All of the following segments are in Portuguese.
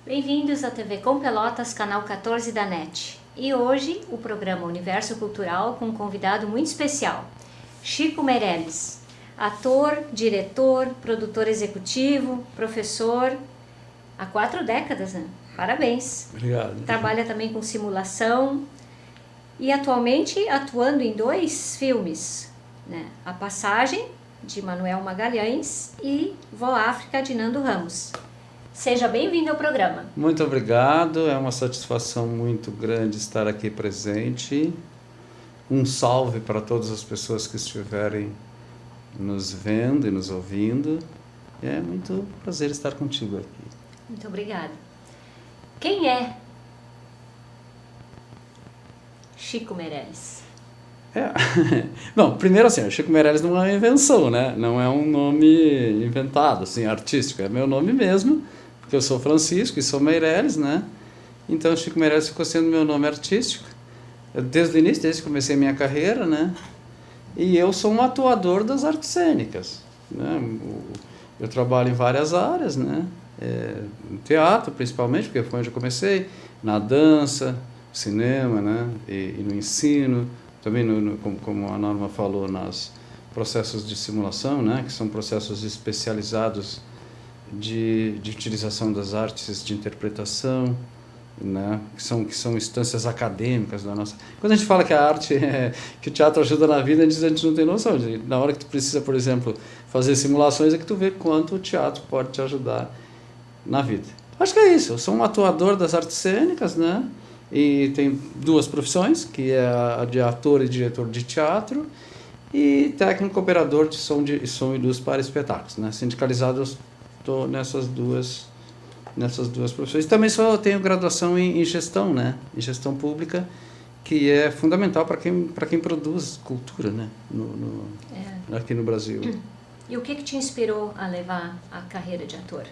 Bem-vindos à TV Com Pelotas, canal 14 da NET. E hoje o programa Universo Cultural com um convidado muito especial, Chico Meirelles, ator, diretor, produtor executivo, professor há 4 décadas, né? Parabéns! Obrigado. Trabalha também com simulação e atualmente atuando em 2 filmes, né? A Passagem, de Manuel Magalhães, e Vó África, de Nando Ramos. Seja bem-vindo ao programa. Muito obrigado, é uma satisfação muito grande estar aqui presente. Um salve para todas as pessoas que estiverem nos vendo e nos ouvindo. É muito prazer estar contigo aqui. Muito obrigada. Quem é Chico Meirelles? Bom, primeiro assim, Chico Meirelles não é uma invenção, né? Não é um nome inventado, assim, artístico. É meu nome mesmo, porque eu sou Francisco e sou Meirelles, né? Então Chico Meirelles ficou sendo meu nome artístico desde o início, desde que comecei a minha carreira, né? E eu sou um atuador das artes cênicas, né? Eu trabalho em várias áreas, né? No teatro, principalmente, porque foi onde eu comecei, na dança, cinema, né? E no ensino, também, como a Norma falou, nos processos de simulação, né? Que são processos especializados de utilização das artes de interpretação, né? que são instâncias acadêmicas da nossa... Quando a gente fala que a arte, que o teatro ajuda na vida, a gente não tem noção. Na hora que tu precisa, por exemplo, fazer simulações, é que tu vê quanto o teatro pode te ajudar na vida. Acho que é isso. Eu sou um atuador das artes cênicas, né? E tenho 2 profissões, que é a de ator e diretor de teatro, e técnico operador de som e luz para espetáculos, né? Sindicalizado, eu estou nessas duas profissões. Também tenho graduação em gestão, né? Em gestão pública, que é fundamental para quem produz cultura, né? Aqui no Brasil. E o que te inspirou a levar a carreira de ator?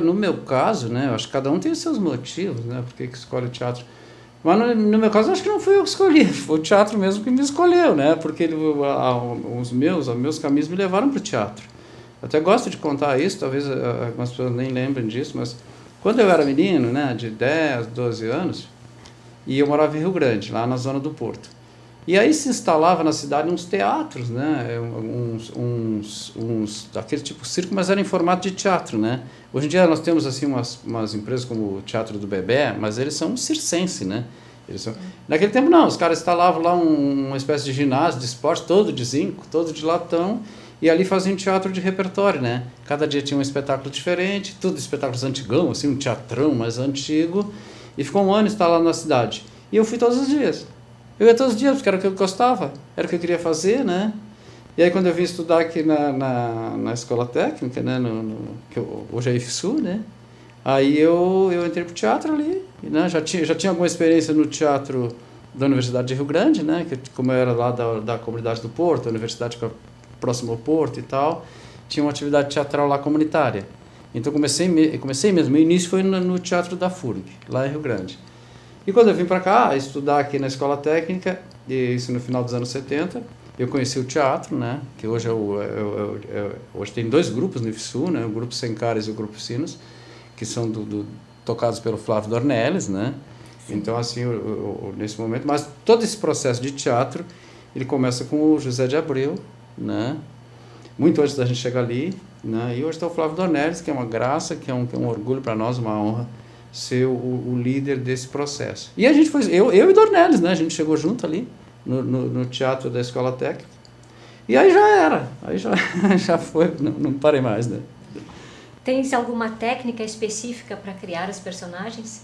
No meu caso, né? Eu acho que cada um tem os seus motivos, né? Por que escolhe o teatro? Mas no meu caso, acho que não fui eu que escolhi, foi o teatro mesmo que me escolheu, né? Porque os meus caminhos me levaram para o teatro. Eu até gosto de contar isso, talvez algumas pessoas nem lembrem disso, mas quando eu era menino, né, de 10, 12 anos, e eu morava em Rio Grande, lá na zona do Porto. E aí se instalava na cidade uns teatros, né, daquele tipo circo, mas era em formato de teatro, né. Hoje em dia nós temos assim umas empresas como o Teatro do Bebé, mas eles são circense, né. Naquele tempo não, os caras instalavam lá uma espécie de ginásio de esporte, todo de zinco, todo de latão, e ali faziam teatro de repertório, né? Cada dia tinha um espetáculo diferente, tudo espetáculos antigão, assim, um teatrão mais antigo, e ficou um ano instalado na cidade. E eu fui todos os dias. Eu ia todos os dias, porque era o que eu gostava, era o que eu queria fazer, né? E aí quando eu vim estudar aqui na escola técnica, né? Que hoje é IFSU, né? Aí eu entrei pro teatro ali, né? Já tinha alguma experiência no teatro da Universidade de Rio Grande, né? Que, como eu era lá da comunidade do Porto, a universidade próximo ao Porto e tal, tinha uma atividade teatral lá comunitária. Então comecei mesmo, meu início foi no Teatro da FURG, lá em Rio Grande. E quando eu vim para cá, estudar aqui na escola técnica, e isso no final dos anos 70, eu conheci o teatro, né, que hoje hoje tem 2 grupos no IFSU, né, o grupo Sencares e o grupo Sinos, que são tocados pelo Flávio Dornelles, né. Sim. Então assim, nesse momento, mas todo esse processo de teatro, ele começa com o José de Abreu, né? Muito antes da gente chegar ali, né? E hoje está o Flávio Dornelles, que é uma graça, que é um orgulho para nós, uma honra ser o líder desse processo. E a gente foi, eu e Dornelles, né? A gente chegou junto ali no teatro da escola técnica. E aí já era, aí já foi, não parei mais, né? Tens alguma técnica específica para criar os personagens?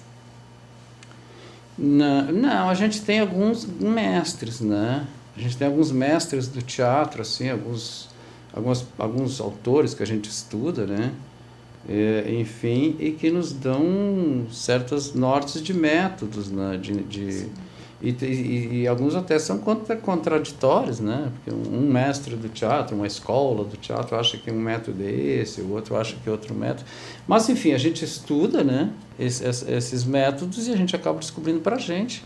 Não, a gente tem alguns mestres, né? A gente tem alguns mestres do teatro, assim, alguns autores que a gente estuda, né? Enfim, e que nos dão certas nortes de métodos, né? E alguns até são contraditórios, né? Porque um mestre do teatro, uma escola do teatro acha que um método é esse, o outro acha que é outro método. Mas, enfim, a gente estuda, né? Esses métodos e a gente acaba descobrindo para a gente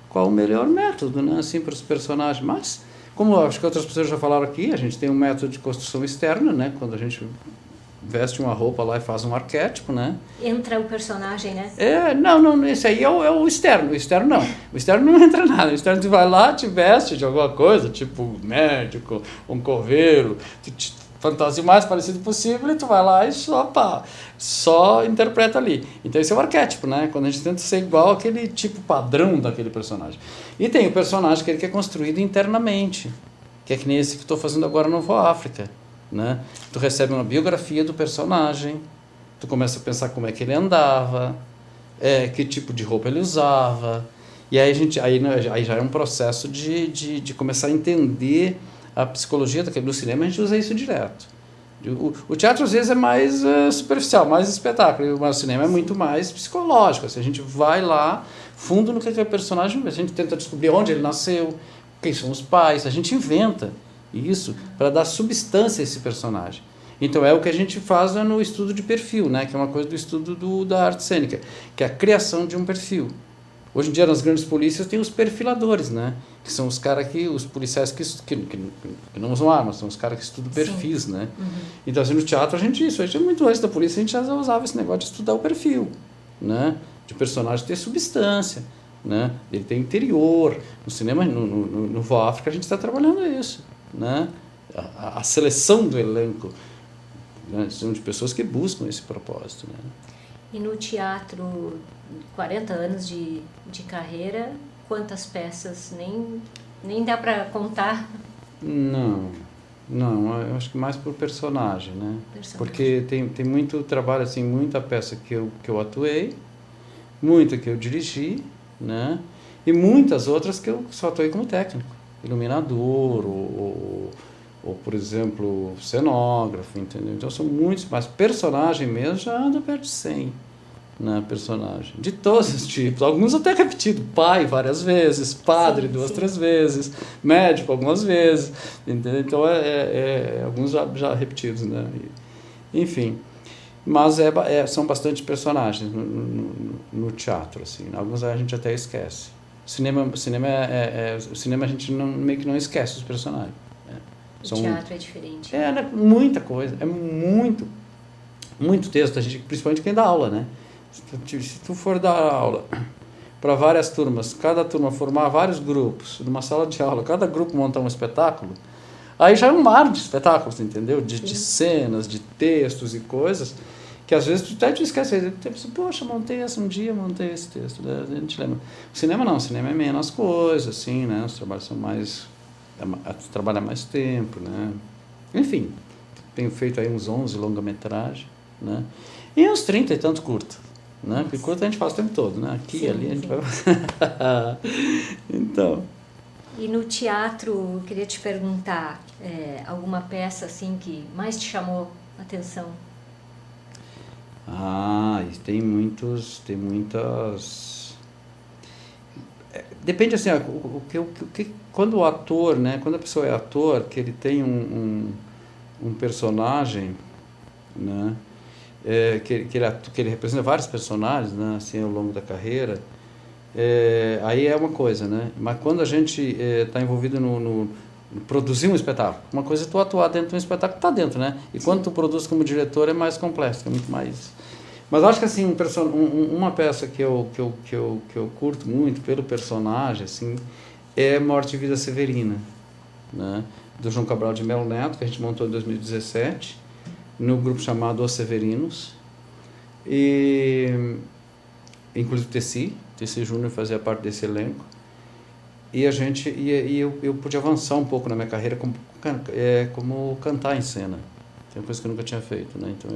qual o melhor método, né? Assim, para os personagens. Mas, como acho que outras pessoas já falaram aqui, a gente tem um método de construção externa, né? Quando a gente veste uma roupa lá e faz um arquétipo, né? Entra o personagem, né? Não, esse aí é o externo. O externo não. O externo não entra nada. O externo tu vai lá, te veste de alguma coisa, tipo médico, um coveiro, tu te fantasia o mais parecido possível e tu vai lá e só interpreta ali. Então esse é o arquétipo, né? Quando a gente tenta ser igual àquele tipo padrão daquele personagem. E tem o personagem que é construído internamente, que é que nem esse que estou fazendo agora no Nova África, né? Tu recebe uma biografia do personagem, tu começa a pensar como é que ele andava, que tipo de roupa ele usava, e aí aí já é um processo de começar a entender a psicologia do cinema. A gente usa isso direto. O teatro às vezes é mais superficial, mais espetáculo, mas o cinema é muito mais psicológico. Assim, a gente vai lá, fundo no que é o personagem, a gente tenta descobrir onde ele nasceu, quem são os pais, a gente inventa isso para dar substância a esse personagem. Então é o que a gente faz no estudo de perfil, né? Que é uma coisa do estudo da arte cênica, que é a criação de um perfil. Hoje em dia, nas grandes polícias, tem os perfiladores, né? Que são os caras os policiais que não usam armas, são os caras que estudam perfis, né? Uhum. Então, assim, no teatro, a gente muito antes da polícia, a gente já usava esse negócio de estudar o perfil, né? De personagem ter substância, né? Ele tem interior. No cinema, no Nova África, a gente está trabalhando isso, né? A seleção do elenco, né? São de pessoas que buscam esse propósito, né? E no teatro, 40 anos de carreira, quantas peças? Nem dá para contar? Não, eu acho que mais por personagem, né? Porque tem muito trabalho, assim, muita peça que eu atuei, muita que eu dirigi, né? E muitas outras que eu só atuei como técnico, iluminador, ou por exemplo, cenógrafo, entendeu? Então são muitos, mas personagem mesmo já anda perto de 100, né, personagem. De todos os tipos, alguns até repetido, pai várias vezes, padre duas, 3 vezes, médico algumas vezes, entendeu? Então alguns já repetidos, né? Enfim, mas são bastante personagens no teatro, assim, alguns a gente até esquece. O cinema a gente meio que não esquece os personagens. O teatro é diferente. Né, muita coisa, muito texto, a gente, principalmente quem dá aula, né? Se tu for dar aula para várias turmas, cada turma formar vários grupos, numa sala de aula, cada grupo montar um espetáculo, aí já é um mar de espetáculos, entendeu? De cenas, de textos e coisas, que às vezes tu até te esquece, tu pensa, poxa, montei esse texto, né? A gente lembra. O cinema não, o cinema é menos coisas, assim, né? Os trabalhos são mais... trabalha mais tempo, né? Enfim, tenho feito aí uns 11 longa-metragem, né? E uns 30 e tanto curto, né? Porque curto a gente faz o tempo todo, né? Aqui, ali, a gente vai... Então... E no teatro, eu queria te perguntar, alguma peça, assim, que mais te chamou a atenção? Tem muitas... Depende, assim, quando o ator, né, quando a pessoa é ator, que ele tem um personagem, né, que ele representa vários personagens, né, assim, ao longo da carreira, aí é uma coisa, né, mas quando a gente está envolvido no produzir um espetáculo, uma coisa é tu atuar dentro de um espetáculo, está dentro, né, e quando tu produz como diretor é mais complexo, é muito mais... Mas acho que assim, uma peça que eu curto muito pelo personagem, assim, é Morte e Vida Severina, né? Do João Cabral de Melo Neto, que a gente montou em 2017, no grupo chamado Os Severinos. E inclusive Tessi Júnior fazia parte desse elenco. E eu pude avançar um pouco na minha carreira como cantar em cena. É uma coisa que eu nunca tinha feito, né? Então,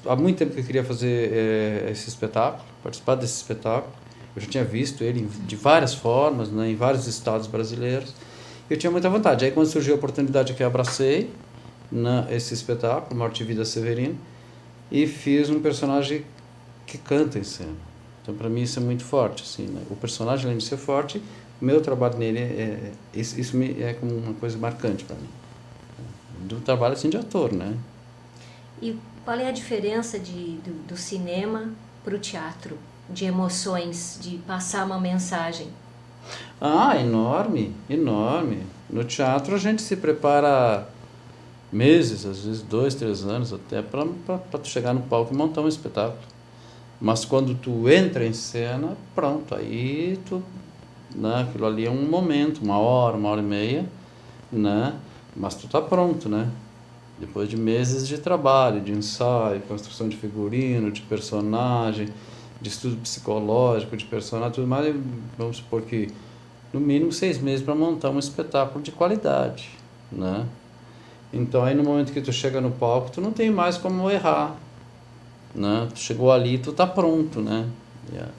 há muito tempo que eu queria fazer esse espetáculo, participar desse espetáculo. Eu já tinha visto ele de várias formas, né, em vários estados brasileiros. Eu tinha muita vontade. Aí, quando surgiu a oportunidade, que eu abracei esse espetáculo, Morte e Vida Severino, e fiz um personagem que canta em cena. Então, para mim, isso é muito forte. Assim, né? O personagem, além de ser forte, o meu trabalho nele isso é como uma coisa marcante para mim. Do trabalho assim de ator, né? E qual é a diferença do cinema para o teatro? De emoções, de passar uma mensagem? Enorme. No teatro a gente se prepara meses, às vezes 2, 3 anos, até para tu chegar no palco e montar um espetáculo. Mas quando tu entra em cena, pronto, aí tu, né, aquilo ali é um momento, 1 hora e meia, né, mas tu tá pronto, né? Depois de meses de trabalho, de ensaio, construção de figurino, de personagem, de estudo psicológico, de personagem, tudo mais, vamos supor que no mínimo 6 meses para montar um espetáculo de qualidade, né? Então aí no momento que tu chega no palco, tu não tem mais como errar, né? Tu chegou ali, tu tá pronto, né? Yeah.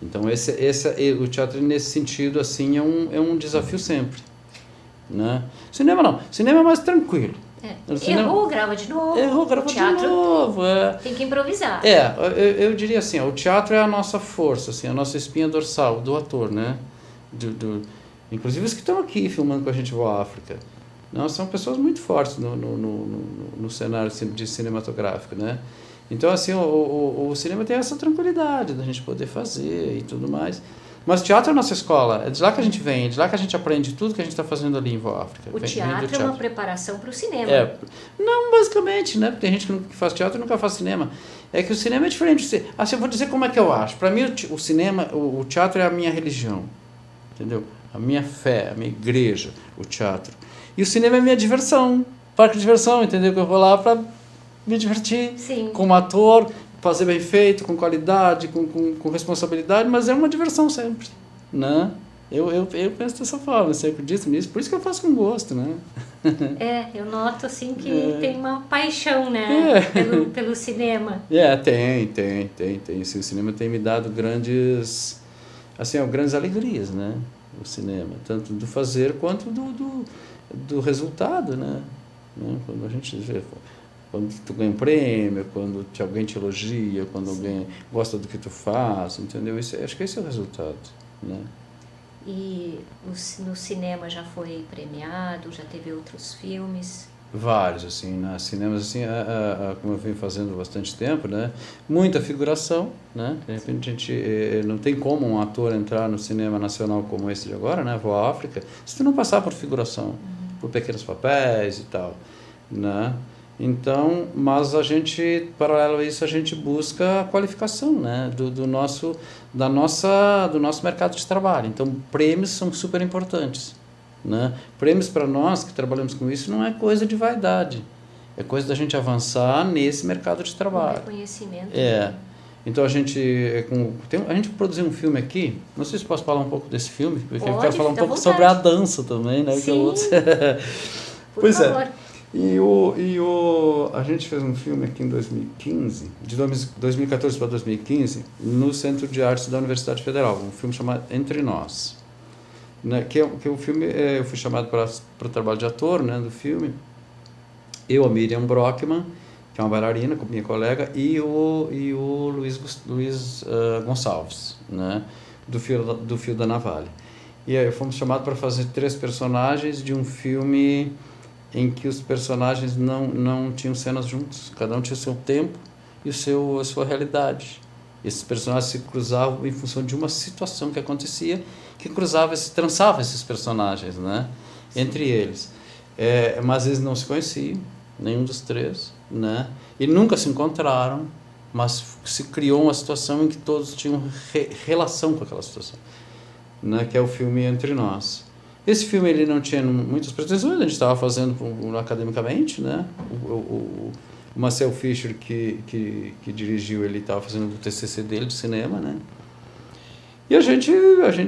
Então o teatro nesse sentido assim é um desafio sempre, né? Cinema não, cinema é mais tranquilo. Errou, grava de novo. Errou, grava de novo. Tem que improvisar. Eu diria assim, o teatro é a nossa força, assim, a nossa espinha dorsal do ator, né? Inclusive os que estão aqui filmando com a gente Voa África. Não, são pessoas muito fortes no cenário de cinematográfico, né? Então, assim, o cinema tem essa tranquilidade da gente poder fazer e tudo mais. Mas o teatro é a nossa escola, é de lá que a gente vem, é de lá que a gente aprende tudo que a gente está fazendo ali em Voa África. O teatro é uma preparação para o cinema. Não, basicamente, né? Porque tem gente que faz teatro e nunca faz cinema. É que o cinema é diferente. Assim, eu vou dizer como é que eu acho. Para mim, o cinema, o teatro é a minha religião, entendeu? A minha fé, a minha igreja, o teatro. E o cinema é a minha diversão, parque de diversão, entendeu? Que eu vou lá para me divertir. Sim. Como ator, fazer bem feito, com qualidade, com responsabilidade, mas é uma diversão sempre, né? Eu penso dessa forma, eu acredito nisso, por isso que eu faço com gosto, né? Eu noto assim que tem uma paixão, né? Pelo cinema. Tem. Sim, o cinema tem me dado grandes alegrias, né? O cinema, tanto do fazer quanto do resultado, né? Quando a gente vê, quando tu ganha um prêmio, quando alguém te elogia, quando alguém gosta do que tu faz, entendeu? Acho que esse é o resultado, né? E no cinema já foi premiado, já teve outros filmes? Vários, assim, né? Cinemas, assim, como eu venho fazendo há bastante tempo, né? Muita figuração, né? De repente a gente não tem como um ator entrar no cinema nacional como esse de agora, né? Voa África, se tu não passar por figuração, por pequenos papéis e tal, né? Então, mas a gente, paralelo a isso, a gente busca a qualificação, né, do nosso mercado de trabalho. Então, prêmios são super importantes, né? Prêmios para nós que trabalhamos com isso não é coisa de vaidade, é coisa da gente avançar nesse mercado de trabalho. Reconhecimento. Então a gente produziu um filme aqui, não sei se posso falar um pouco desse filme, porque eu quero falar um pouco sobre a dança também, né? Sim. Pois é. A gente fez um filme aqui em 2015, de 2014 para 2015, no Centro de Artes da Universidade Federal, um filme chamado Entre Nós. Né, que o filme, eu fui chamado para o trabalho de ator, né, do filme. A Miriam Brockman, que é uma bailarina, minha colega, e o Luiz Gonçalves, né, do Fio da Navalha. E aí fomos chamados para fazer 3 personagens de um filme em que os personagens não tinham cenas juntos, cada um tinha o seu tempo e a sua realidade. Esses personagens se cruzavam em função de uma situação que acontecia, que trançava esses personagens, né, entre eles. Mas eles não se conheciam, nenhum dos 3, né, e nunca se encontraram, mas se criou uma situação em que todos tinham relação com aquela situação, né, que é o filme Entre Nós. Esse filme ele não tinha muitas pretensões, a gente estava fazendo academicamente, né? O Marcel Fischer, que dirigiu, ele estava fazendo o TCC dele de cinema, né? E a gente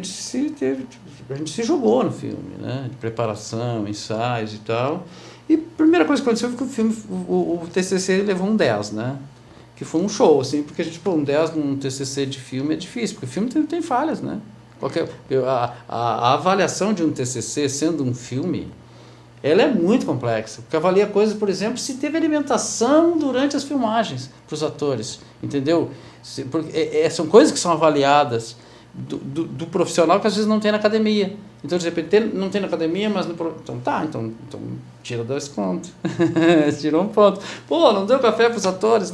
se jogou no filme, né? De preparação, ensaios e tal. E a primeira coisa que aconteceu foi que o filme, o TCC levou um 10, né? Que foi um show, assim, porque a gente, um 10 num TCC de filme é difícil, porque o filme tem falhas, né? A avaliação de um TCC, sendo um filme, ela é muito complexa, porque avalia coisas, por exemplo, se teve alimentação durante as filmagens para os atores, entendeu? São coisas que são avaliadas do profissional que às vezes não tem na academia. Então, de repente, não tem na academia, mas então tira 2 pontos. Tirou 1 ponto. Pô, não deu café para os atores?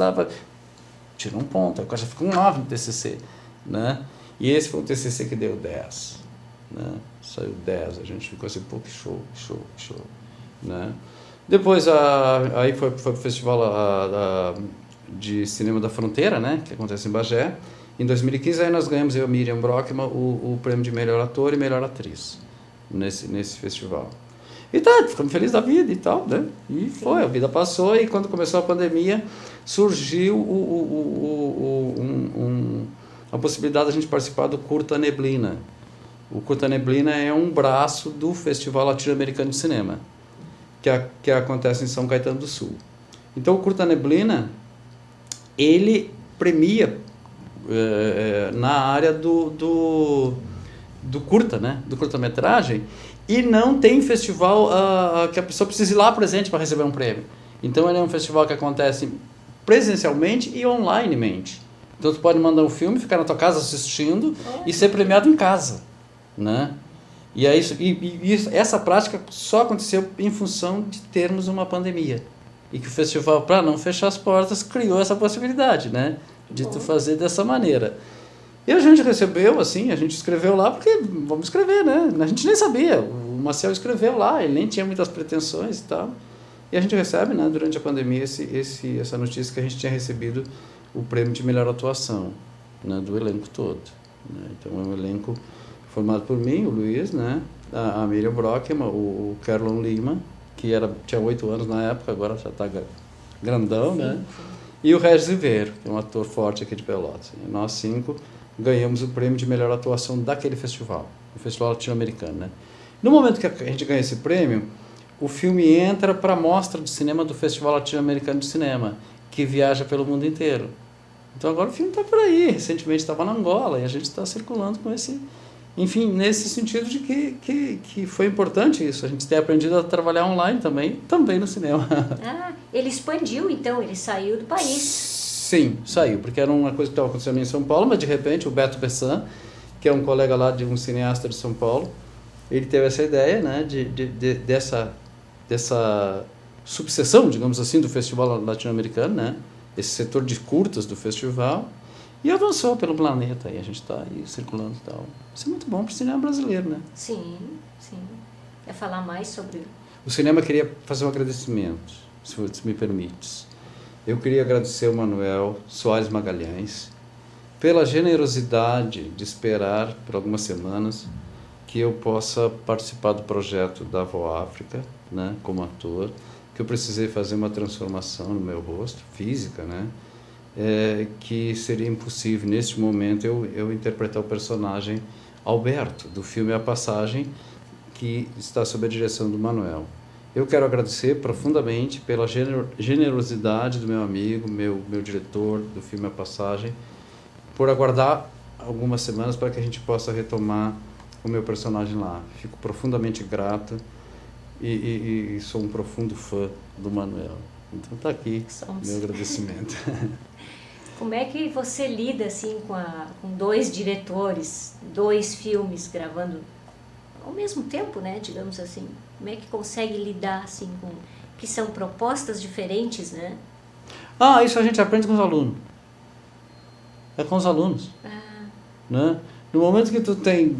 Tirou 1 ponto, agora já ficou um 9 no TCC, né? E esse foi um TCC que deu 10, né? Saiu 10, a gente ficou assim, pô, que show, né? Depois, aí foi pro Festival de Cinema da Fronteira, né, que acontece em Bagé. Em 2015, aí nós ganhamos, eu e a Miriam Brockman, o prêmio de melhor ator e melhor atriz nesse festival. E tá, ficamos felizes da vida e tal, né? E foi, a vida passou, e quando começou a pandemia, surgiu a possibilidade de a gente participar do Curta Neblina. O Curta Neblina é um braço do Festival Latino-Americano de Cinema, que acontece em São Caetano do Sul. Então, o Curta Neblina, ele premia na área do curta, né? Do curta-metragem, e não tem festival que a pessoa precisa ir lá presente para receber um prêmio. Então, ele é um festival que acontece presencialmente e onlinemente. Então, tu pode mandar um filme, ficar na tua casa assistindo e ser premiado em casa, né? E essa prática só aconteceu em função de termos uma pandemia. E que o festival, para não fechar as portas, criou essa possibilidade, né? De tu fazer dessa maneira. E a gente recebeu, assim, a gente escreveu lá, porque vamos escrever, né? A gente nem sabia. O Maciel escreveu lá, ele nem tinha muitas pretensões e tal. E a gente recebe, né, durante a pandemia, essa notícia que a gente tinha recebido o prêmio de melhor atuação, né, do elenco todo. Né? Então, é um elenco formado por mim, o Luiz, né, a Miriam Brockman, o Kerlon Lima, que tinha 8 anos na época, agora já está grandão, né? E o Regis Ribeiro, que é um ator forte aqui de Pelotas. E nós 5 ganhamos o prêmio de melhor atuação daquele festival, o Festival Latino-Americano, né? No momento que a gente ganha esse prêmio, o filme entra para a mostra de cinema do Festival Latino-Americano de Cinema, que viaja pelo mundo inteiro. Então agora o filme está por aí. Recentemente estava na Angola e a gente está circulando com esse... Enfim, nesse sentido de que foi importante isso, a gente ter aprendido a trabalhar online também no cinema. Ah, ele expandiu então, ele saiu do país. Sim, saiu, porque era uma coisa que estava acontecendo em São Paulo, mas de repente o Beto Bessan, que é um colega lá de um cineasta de São Paulo, ele teve essa ideia, né, dessa subseção, digamos assim, do Festival Latino-Americano, né, esse setor de curtas do festival, e avançou pelo planeta, e a gente está aí circulando e tal. Isso é muito bom para o cinema brasileiro, né? Sim, sim. Quer falar mais sobre... O cinema queria fazer um agradecimento, se me permites. Eu queria agradecer ao Manuel Soares Magalhães pela generosidade de esperar por algumas semanas que eu possa participar do projeto da Avo África, né, como ator, que eu precisei fazer uma transformação no meu rosto, física, né? Que seria impossível, neste momento, eu interpretar o personagem Alberto, do filme A Passagem, que está sob a direção do Manuel. Eu quero agradecer profundamente pela generosidade do meu amigo, meu diretor do filme A Passagem, por aguardar algumas semanas para que a gente possa retomar o meu personagem lá. Fico profundamente grato e sou um profundo fã do Manuel. Então está aqui meu agradecimento. Como é que você lida assim com 2 diretores, 2 filmes gravando ao mesmo tempo, né, digamos assim? Como é que consegue lidar assim com que são propostas diferentes, né? Isso a gente aprende com os alunos. É com os alunos. Né? No momento que tu tem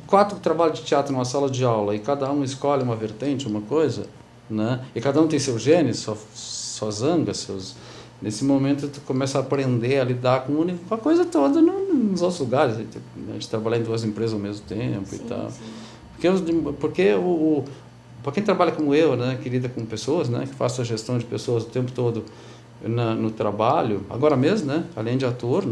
quatro trabalhos de teatro numa sala de aula e cada um escolhe uma vertente, uma coisa, né? E cada um tem seu gênio, suas zangas, nesse momento tu começa a aprender a lidar com a coisa toda nos outros lugares. A gente trabalha em 2 empresas ao mesmo tempo. Sim, e tal. Sim. Porque para quem trabalha como eu, né, que lida com pessoas, né, que faço a gestão de pessoas o tempo todo no trabalho, agora mesmo, né, além de ator,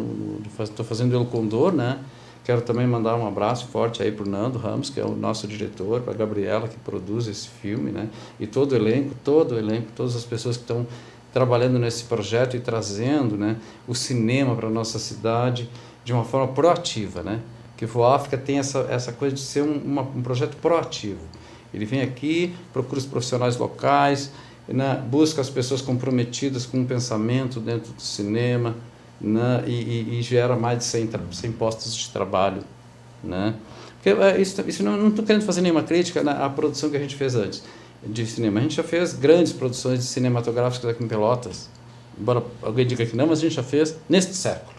estou fazendo El Condor, né, quero também mandar um abraço forte aí para o Nando Ramos, que é o nosso diretor, para a Gabriela, que produz esse filme, né, e todo o elenco, todas as pessoas que estão trabalhando nesse projeto e trazendo, né, o cinema para a nossa cidade de uma forma proativa, né? Que o África tem essa coisa de ser um projeto proativo. Ele vem aqui, procura os profissionais locais, né, busca as pessoas comprometidas com o pensamento dentro do cinema, né, e gera mais de 100 postos de trabalho, né? Porque isso não estou querendo fazer nenhuma crítica à produção que a gente fez antes de cinema. A gente já fez grandes produções cinematográficas aqui em Pelotas, embora alguém diga que não, mas a gente já fez neste século,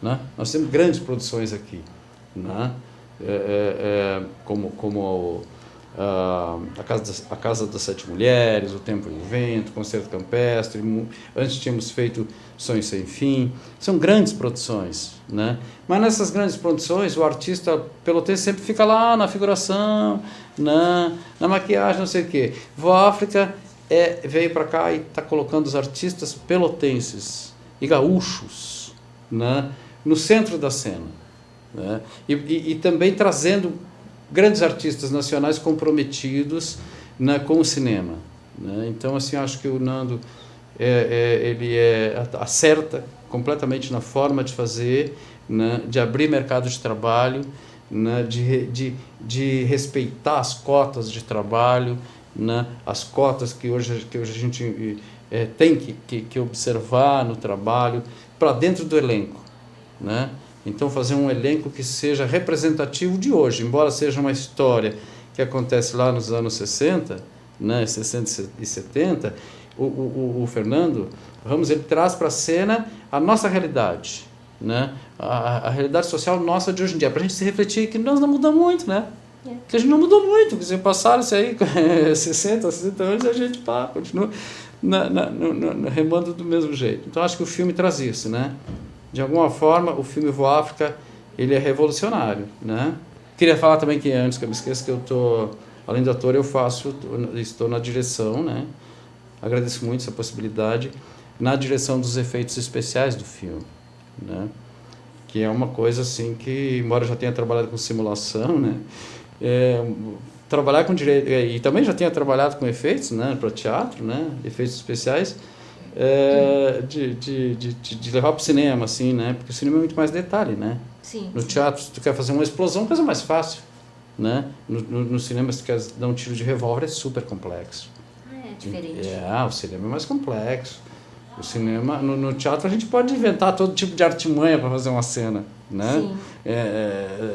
né? Nós temos grandes produções aqui, né? Como a Casa das Sete Mulheres, O Tempo e o Vento, Concerto Campestre, antes tínhamos feito Sonho Sem Fim, são grandes produções, né? Mas nessas grandes produções o artista pelotense sempre fica lá na figuração, na maquiagem, não sei o quê. Voa África veio para cá e está colocando os artistas pelotenses e gaúchos, né, no centro da cena, né? E também trazendo grandes artistas nacionais comprometidos, né, com o cinema, né? Então, assim, acho que o Nando ele acerta completamente na forma de fazer, né, de abrir mercado de trabalho, né, de respeitar as cotas de trabalho, né, as cotas que hoje a gente tem que observar no trabalho, para dentro do elenco, né? Então, fazer um elenco que seja representativo de hoje, embora seja uma história que acontece lá nos anos 60, né, 60 e 70, o Fernando Ramos, ele traz para a cena a nossa realidade, né, a realidade social nossa de hoje em dia, para a gente se refletir que nós não mudamos muito, né? Que a gente não mudou muito, quer dizer, passaram-se aí 60 anos e a gente continua remando do mesmo jeito. Então, acho que o filme traz isso, né? De alguma forma, o filme Voa África, ele é revolucionário, né? Queria falar também que, antes que eu me esqueça, que eu além de ator, estou na direção, né? Agradeço muito essa possibilidade, na direção dos efeitos especiais do filme, né? Que é uma coisa assim que, embora eu já tenha trabalhado com simulação, né? Trabalhar com direito, e também já tinha trabalhado com efeitos, né, para teatro, né, efeitos especiais, de levar para o cinema, assim, né, porque o cinema é muito mais detalhe, né? Sim. No teatro, se tu quer fazer uma explosão, coisa mais fácil, né? No cinema, se tu quer dar um tiro de revólver, é super complexo. É diferente. O cinema é mais complexo. O cinema, no teatro a gente pode inventar todo tipo de artimanha para fazer uma cena, né? Sim.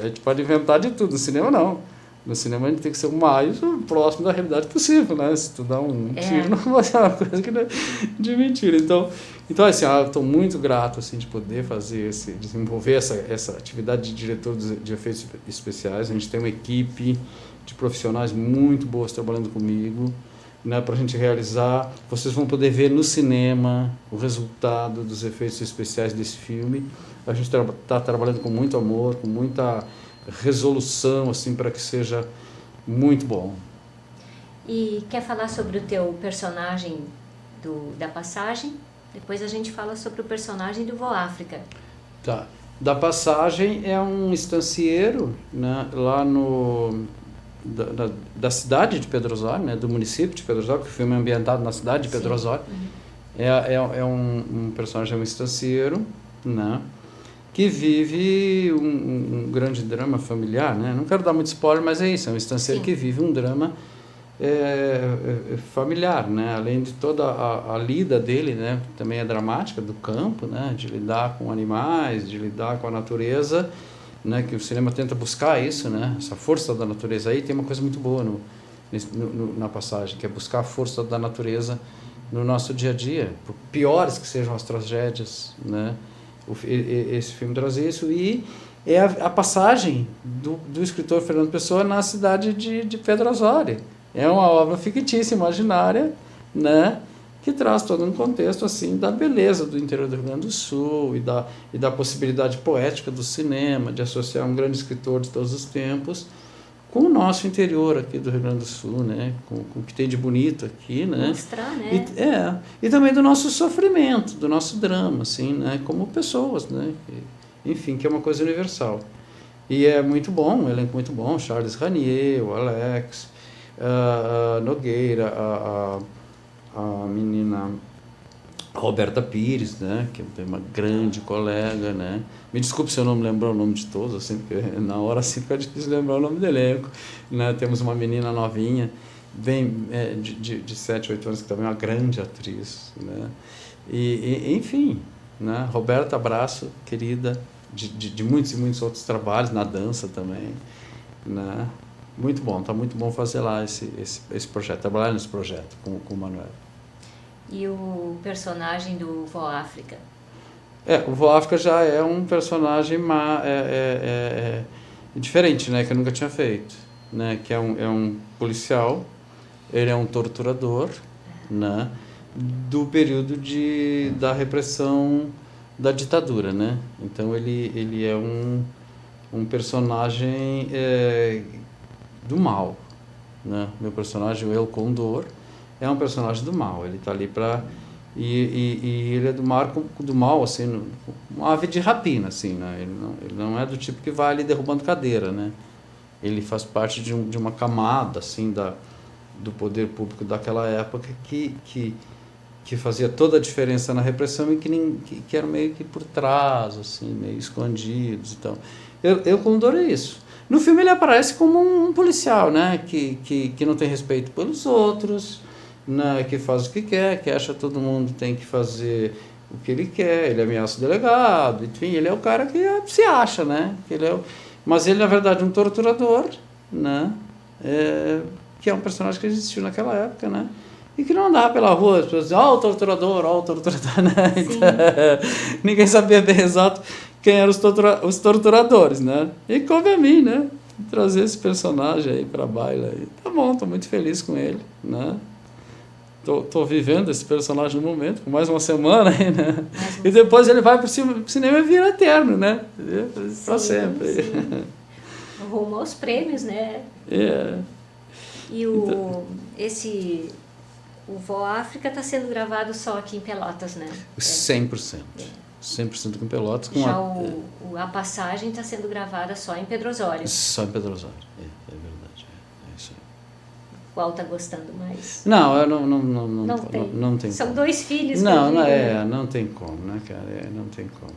A gente pode inventar de tudo. No cinema não. No cinema a gente tem que ser o mais próximo da realidade possível, né? Se tu dá um tiro, não vai ser uma coisa que não é de mentira. Então assim, eu estou muito grato assim de poder desenvolver essa atividade de diretor de efeitos especiais. A gente tem uma equipe de profissionais muito boas trabalhando comigo, né, para a gente realizar. Vocês vão poder ver no cinema o resultado dos efeitos especiais desse filme. A gente está trabalhando com muito amor, com muita resolução, assim, para que seja muito bom. E quer falar sobre o teu personagem da Passagem? Depois a gente fala sobre o personagem do Voa África. Tá. Da Passagem é um estancieiro, né, lá da cidade de Pedro Osório, né, do município de Pedro Osório, que o filme é ambientado na cidade de Pedro Osório. É um personagem, um estancieiro, né, que vive um grande drama familiar, né? Não quero dar muito spoiler, mas é isso, é um estancieiro que vive um drama familiar, né? Além de toda a lida dele, né? Também é dramática, do campo, né? De lidar com animais, de lidar com a natureza, né? Que o cinema tenta buscar isso, né? Essa força da natureza. Aí tem uma coisa muito boa na Passagem, que é buscar a força da natureza no nosso dia a dia, por piores que sejam as tragédias, né? Esse filme traz isso, e é a passagem do escritor Fernando Pessoa na cidade de Pedro Osório. É uma obra fictícia, imaginária, né, que traz todo um contexto assim da beleza do interior do Rio Grande do Sul e da possibilidade poética do cinema, de associar um grande escritor de todos os tempos com o nosso interior aqui do Rio Grande do Sul, né? Com o que tem de bonito aqui, né? Mostrar, né? E também do nosso sofrimento, do nosso drama, assim, né? Como pessoas, né? Enfim, que é uma coisa universal. E é muito bom, um elenco muito bom, Charles Ranier, o Alex, a Nogueira, a menina Roberta Pires, né, que é uma grande colega, né. Me desculpe se eu não me lembrar o nome de todos, assim, porque na hora assim fica difícil lembrar o nome do elenco, né. Temos uma menina novinha, bem de 7, 8 anos, que também é uma grande atriz, né. Enfim, né, Roberta, abraço, querida, de muitos e muitos outros trabalhos, na dança também, né. Muito bom, está muito bom fazer lá esse projeto, trabalhar nesse projeto com o Manuel. E o personagem do Voa África? O Voa África já é um personagem diferente, né, que eu nunca tinha feito, né, que é um policial, ele é um torturador, né, do período da repressão da ditadura, né? Então ele é um personagem do mal, né? Meu personagem, o El Condor, é um personagem do mal. Ele está ali para e ele é do mal, assim, uma ave de rapina, assim, né? Ele não é do tipo que vai ali derrubando cadeira, né? Ele faz parte de uma camada, assim, do poder público daquela época que fazia toda a diferença na repressão e que eram meio que por trás, assim, meio escondidos. Então, eu Condor é isso. No filme ele aparece como um policial, né? Que não tem respeito pelos outros, né? Que faz o que quer, que acha que todo mundo tem que fazer o que ele quer, ele ameaça o delegado, enfim, ele é o cara que se acha, né? Mas ele, na verdade, é um torturador, né? Que é um personagem que existiu naquela época, né? E que não andava pela rua, as pessoas diziam, ó o torturador, né? Então, ninguém sabia bem exato quem eram os torturadores, né? E coube a mim, né? Trazer esse personagem aí pra baila. E tá bom, tô muito feliz com ele, né? Tô vivendo esse personagem no momento, por mais uma semana aí, né? E depois ele vai pro cinema e vira eterno, né? Pra sempre. Sim. Rumo aos prêmios, né? E o Vó África está sendo gravado só aqui em Pelotas, né? 100%. 100% com Pelotas. Já a passagem está sendo gravada só em Pedro Osório. Só em Pedro Osório, é verdade. É isso aí. Qual está gostando mais? Não, não tem São como. 2 filhos. Não tem como, né, cara? Não tem como.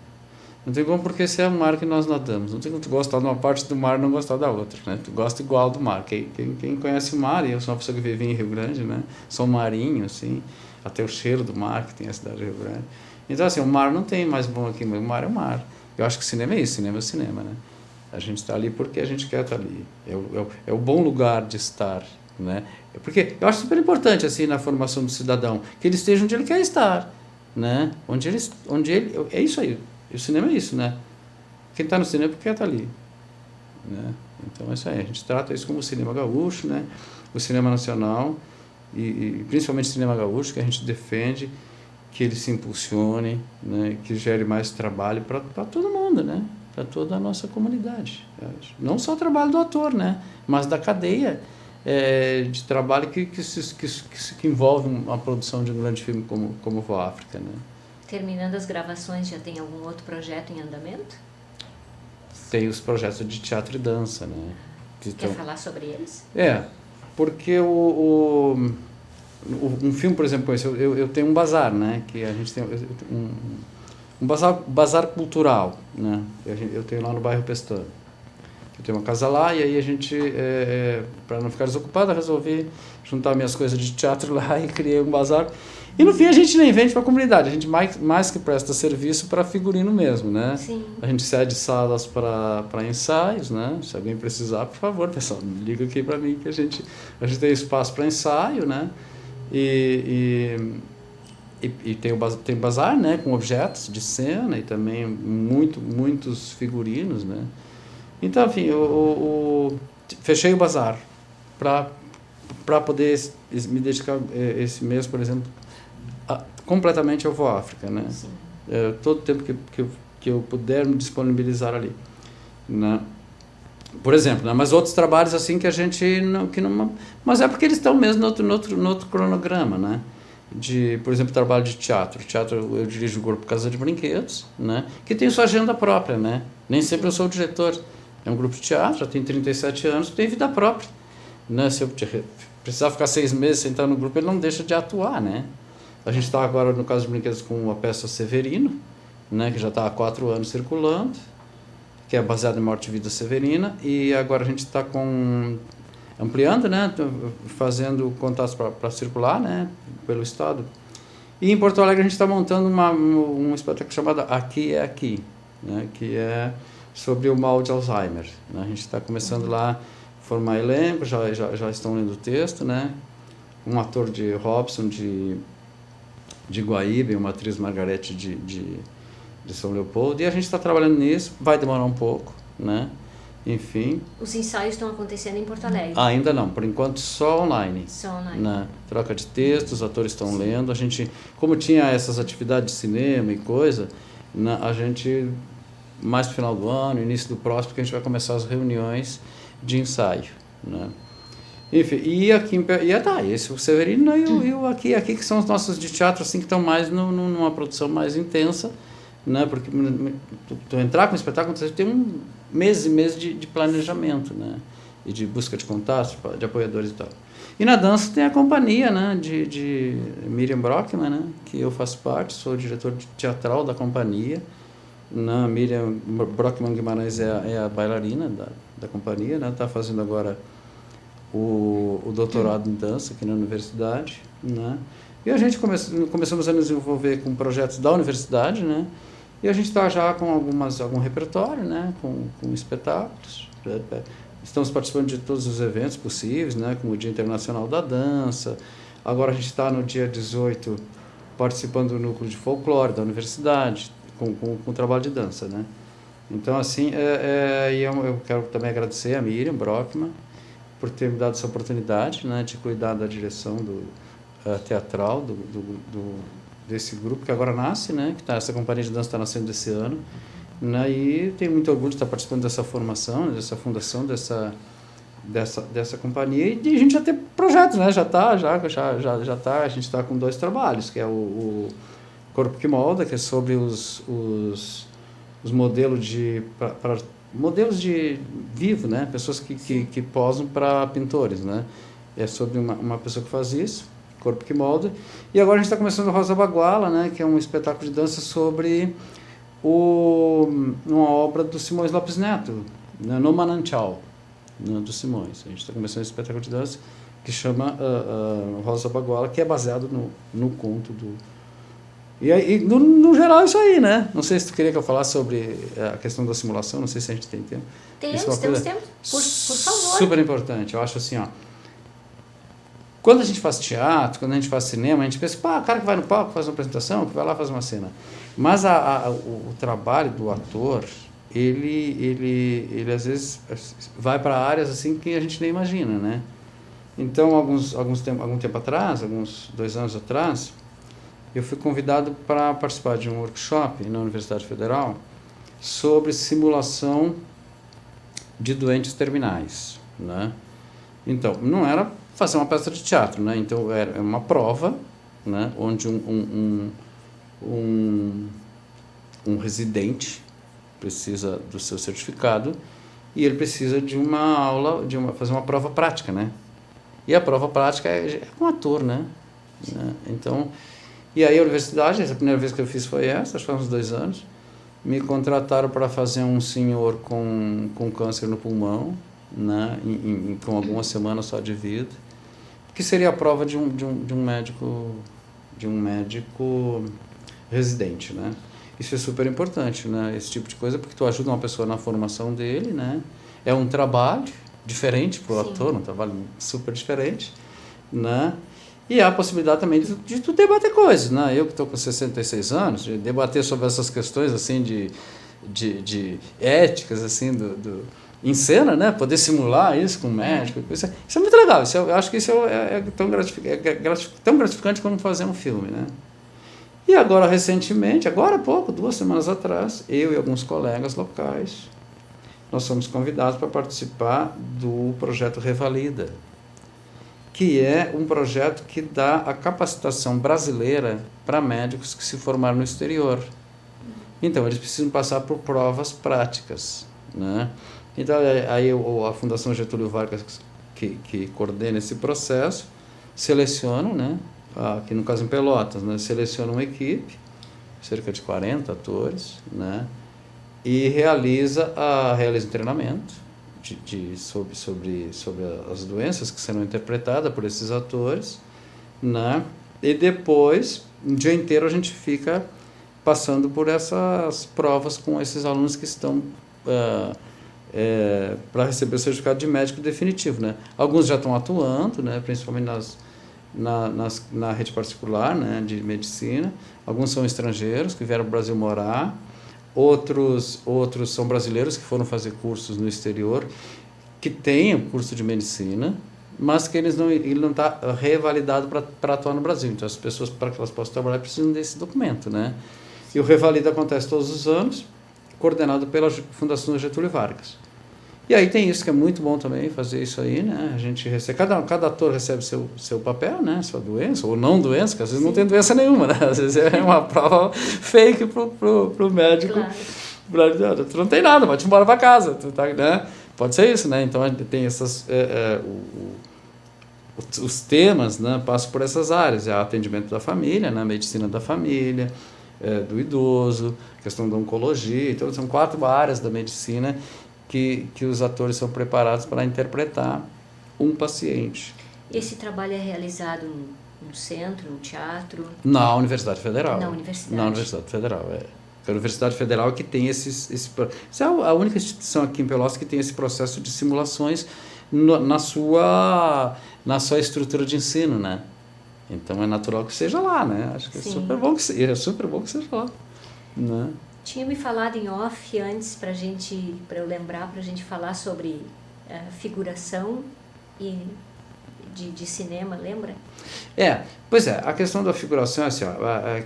Não tem como porque esse é o mar que nós nadamos. Não tem como tu gostar de uma parte do mar e não gostar da outra, né? Tu gosta igual do mar. Quem conhece o mar, e eu sou uma pessoa que vive em Rio Grande, né? Sou marinho, assim, até o cheiro do mar que tem a cidade de Rio Grande. Então, assim, o mar não tem mais bom aqui, mas o mar é o mar. Eu acho que cinema é isso, cinema é cinema, né? A gente está ali porque a gente quer estar ali. É o bom lugar de estar, né? Porque eu acho super importante, assim, na formação do cidadão, que ele esteja onde ele quer estar, né? É isso aí. E o cinema é isso, né? Quem está no cinema é porque quer estar ali, né? Então é isso aí. A gente trata isso como o cinema gaúcho, né? O cinema nacional e principalmente o cinema gaúcho, que a gente defende que ele se impulsione, né? Que gere mais trabalho para todo mundo, né? Para toda a nossa comunidade. Não só o trabalho do ator, né? Mas da cadeia de trabalho que envolve a produção de um grande filme como Vó África, né? Terminando as gravações, já tem algum outro projeto em andamento? Tem os projetos de teatro e dança, né? Quer falar sobre eles? Porque um filme, por exemplo, eu tenho um bazar, né? Que a gente tem um bazar cultural, né? Eu tenho lá no bairro Pestana. Eu tenho uma casa lá e aí a gente, para não ficar desocupado, eu resolvi juntar minhas coisas de teatro lá e criei um bazar. E no fim a gente nem vende para a comunidade, a gente mais que presta serviço para figurino mesmo, né? Sim. A gente cede salas para ensaios, né? Se alguém precisar, por favor, pessoal, liga aqui para mim que a gente tem espaço para ensaio, né? E tem bazar, né? Com objetos de cena e também muitos figurinos, né? Então, enfim, fechei o bazar para poder me dedicar esse mês, por exemplo, completamente ao Vó África, né? Sim. Todo o tempo que eu puder me disponibilizar ali, né? Por exemplo, né? Mas outros trabalhos assim que a gente não, mas é porque eles estão mesmo no outro cronograma, né? Por exemplo, trabalho de teatro. Eu dirijo o grupo Casa de Brinquedos, né? Que tem sua agenda própria, né? Nem sempre eu sou o diretor. É um grupo de teatro, já tem 37 anos, tem vida própria, né? Se eu precisar ficar 6 meses sem estar no grupo, ele não deixa de atuar, né? A gente está agora no Casa de Brinquedos com a peça Severino, né? Que já está há 4 anos circulando, que é baseada em Morte e Vida Severina, e agora a gente está ampliando, né? Fazendo contatos para circular, né? Pelo estado. E em Porto Alegre a gente está montando um espetáculo chamado Aqui é Aqui, né? Que é sobre o mal de Alzheimer, né? A gente está começando lá a formar elenco, já estão lendo o texto, né? Um ator de Robson de Guaíba e uma atriz Margarete de São Leopoldo, e a gente está trabalhando nisso, vai demorar um pouco, né? enfim. Os ensaios estão acontecendo em Porto Alegre? Ainda não, por enquanto só online. Só online. Né? Troca de textos, os atores estão lendo. A gente, como tinha essas atividades de cinema e coisa, a gente, mais no final do ano, início do próximo, porque a gente vai começar as reuniões de ensaio. Né? Enfim, e aqui esse o Severino e o aqui que são os nossos de teatro assim, que estão mais numa produção mais intensa, né? Porque tu entrar com o espetáculo, você tem meses e meses de planejamento, né? E de busca de contatos, de apoiadores e tal. E na dança tem a companhia, né? de Miriam Brockman, né? Que eu faço parte, sou diretor teatral da companhia. Miriam Brockman Guimarães é a bailarina da companhia, né? Está fazendo agora o doutorado em dança aqui na universidade, né? E a gente começamos a nos envolver com projetos da universidade, né? E a gente está já com algum repertório, né? Com espetáculos. Estamos participando de todos os eventos possíveis, né? Como o Dia Internacional da Dança. Agora a gente está no dia 18 participando do núcleo de folclore da universidade, com o trabalho de dança, né? Então, assim, eu quero também agradecer a Miriam Brockman por ter me dado essa oportunidade, né, de cuidar da direção teatral desse grupo que agora nasce, né, que essa companhia de dança está nascendo esse ano, né, e tenho muito orgulho de estar participando dessa formação, dessa fundação, dessa companhia, e de a gente já ter projetos, né, a gente está com 2 trabalhos, que é o Corpo que Molda, que é sobre os modelos modelos de vivo, né? Pessoas que posam para pintores, né? É sobre uma pessoa que faz isso, Corpo que Molda. E agora a gente está começando o Rosa Baguala, né? Que é um espetáculo de dança sobre uma obra do Simões Lopes Neto, né? No Manantial, né? Do Simões. A gente está começando esse espetáculo de dança que chama Rosa Baguala, que é baseado no conto do... E no geral é isso aí, né? Não sei se tu queria que eu falasse sobre a questão da simulação, não sei se a gente tem tempo. Temos tempo. Por favor. Super importante. Eu acho assim, ó. Quando a gente faz teatro, quando a gente faz cinema, a gente pensa, o cara que vai no palco, faz uma apresentação, que vai lá faz uma cena. Mas o trabalho do ator, ele às vezes vai para áreas assim que a gente nem imagina, né? Então, algum tempo atrás, alguns 2 anos atrás, eu fui convidado para participar de um workshop na Universidade Federal sobre simulação de doentes terminais, né? Então, não era fazer uma peça de teatro, né? Então, era uma prova, né? Onde um residente precisa do seu certificado e ele precisa de uma aula, fazer uma prova prática, né? E a prova prática é com ator, né? Então... E aí a universidade, a primeira vez que eu fiz foi essa, acho que foi uns 2 anos, me contrataram para fazer um senhor com câncer no pulmão, né, com algumas semanas só de vida, que seria a prova de um médico residente, né. Isso é super importante, né, esse tipo de coisa, porque tu ajuda uma pessoa na formação dele, né, é um trabalho diferente para o ator, um trabalho super diferente, né. E há a possibilidade também de tu debater coisas, né? Eu que estou com 66 anos, de debater sobre essas questões assim de éticas assim em cena, né? Poder simular isso com o médico, isso é muito legal. Eu acho que isso é tão gratificante como fazer um filme, né? E agora recentemente, agora há pouco, 2 semanas atrás, eu e alguns colegas locais, nós fomos convidados para participar do projeto Revalida, que é um projeto que dá a capacitação brasileira para médicos que se formaram no exterior. Então, eles precisam passar por provas práticas, né? Então, aí a Fundação Getúlio Vargas, que coordena esse processo, seleciona, né? Aqui no caso em Pelotas, né? Seleciona uma equipe, cerca de 40 atores, né? E realiza um treinamento sobre as doenças que serão interpretadas por esses atores, né? E depois, um dia inteiro, a gente fica passando por essas provas com esses alunos que estão para receber o certificado de médico definitivo, né? Alguns já estão atuando, né? Principalmente na rede particular, né? De medicina. Alguns são estrangeiros que vieram para o Brasil morar. outros são brasileiros que foram fazer cursos no exterior, que têm o curso de medicina, mas que ele não está revalidado para atuar no Brasil. Então, as pessoas, para que elas possam trabalhar, precisam desse documento, né? E o revalida acontece todos os anos, coordenado pela Fundação Getúlio Vargas. E aí tem isso que é muito bom também, fazer isso aí, né? A gente recebe, cada ator recebe seu papel, né? Sua doença, ou não doença, que às vezes não tem doença nenhuma, né? Às vezes é uma prova fake pro médico. Claro. Tu não tem nada, vai te embora para casa, tu tá, né? Pode ser isso, né? Então, a gente tem essas... os temas, né, passam por essas áreas, é o atendimento da família, né, medicina da família, do idoso, questão da oncologia, então são 4 áreas da medicina que os atores são preparados para interpretar um paciente. Esse trabalho é realizado no centro, no teatro? Na Universidade Federal. Na Universidade. Na Universidade Federal, A Universidade Federal que tem esse é a única instituição aqui em Pelotas que tem esse processo de simulações na sua estrutura de ensino, né? Então é natural que seja lá, né? Acho que é super bom que seja lá, né? Tinha me falado em off antes para eu lembrar, para a gente falar sobre figuração e de cinema, lembra? Pois é, a questão da figuração é assim,